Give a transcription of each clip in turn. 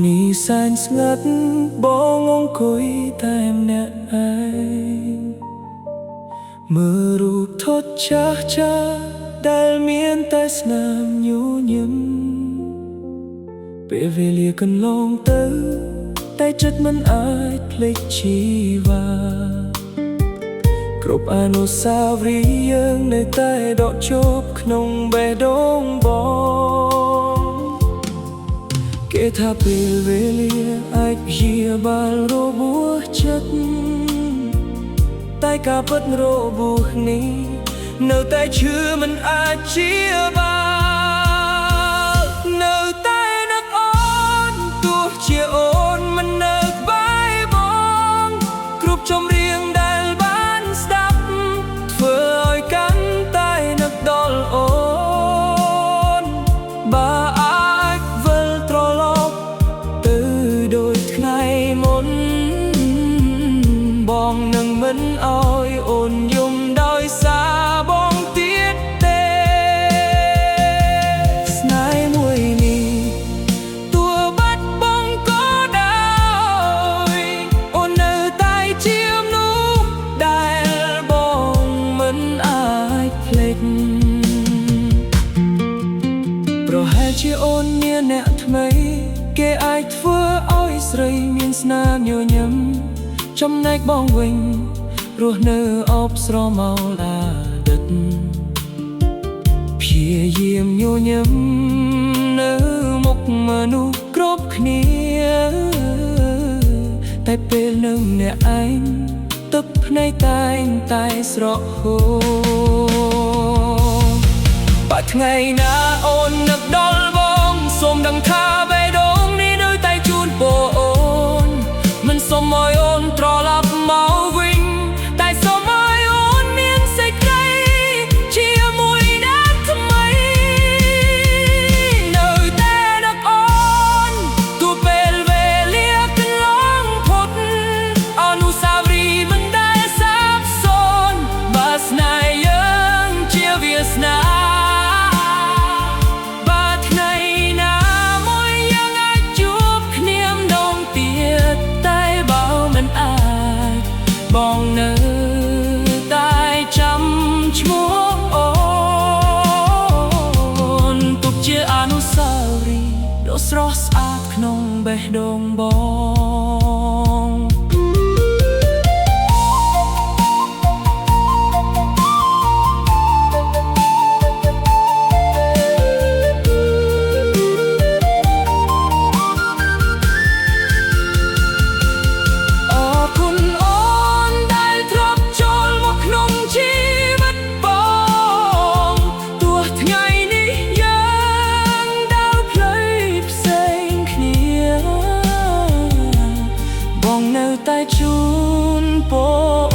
នេះសែនស្ងាត់បងអង្គុយតែម្នាក់ឯងមើលរូបថតចាស់ចាស់ដែលមានតែស្នាមញញឹមពេលវេលាកន្លងទៅតែចិត្តមិនអាចភ្លេចជីវ៉ាគ្រប់អនុស្សាវរីយ៍យើងនៅតែដកជាប់ក្នុងបេះដូងបងគេថាពេលវេលាអាចព្យាបាលរបួសចិត្តតែការពិតរបួសនេះនៅតែឈឺមិនអាចជាបាលនៅតែនឹកអូនទោះជាអូនមិននៅក្បែរបងគ្រប់ចម្រៀងដែលបានស្ដាប់ធ្វើឲ្យកាន់តែនឹកដល់អូនបើអាចវិលត្រឡប់ទៅដូចថ្ងៃមុនបងនឹងមិនឲ្យអូនយំដោយសារបងទៀតទេស្នេហ៍មួយនេះទោះបាត់បង់ក៏ដោយអូននៅតែជាមនុស្សដែលបងមិនអាចភ្លេចប្រហែលជាអូនមានអ្នកថ្មីគេអាចធ្វើឲ្យស្រីមានស្នាមញញឹមចំណែកបងវិញរស់នៅអបស្រមោលអាដិតព្យាយាមញញឹមនៅមុខមនុស្សគ្រប់គ្នាតែពេលនៅម្នាក់ឯងទឹកភ្នែកតែងតែស្រក់ហូរបើថ្ងៃណាអូននឹកដល់បងសូមដឹងថាបេះដូងនេះនៅតែជូនពរអូនមិនសូមឲ្យអូនត្រឡប់មកវិញតែសូមឲ្យអូនមានសេចក្ដីជាមួយអ្នកថ្មីនៅតែនឹកអូនទោះពេលវេលាកន្លងផុតអនុស្សាវរីយ៍មិនដែលសាបសូន្យបើស្នេហ៍យើងជាវាសនាបងនៅតែចាំឈ្មោះអូនទុកជាអនុស្សាវរីយ៍ដ៏ស្រស់ស្អាតក្នុងបេះដូងបងនៅតែជូនពរ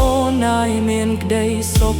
អូនឲ្យមានក្ដីសុខ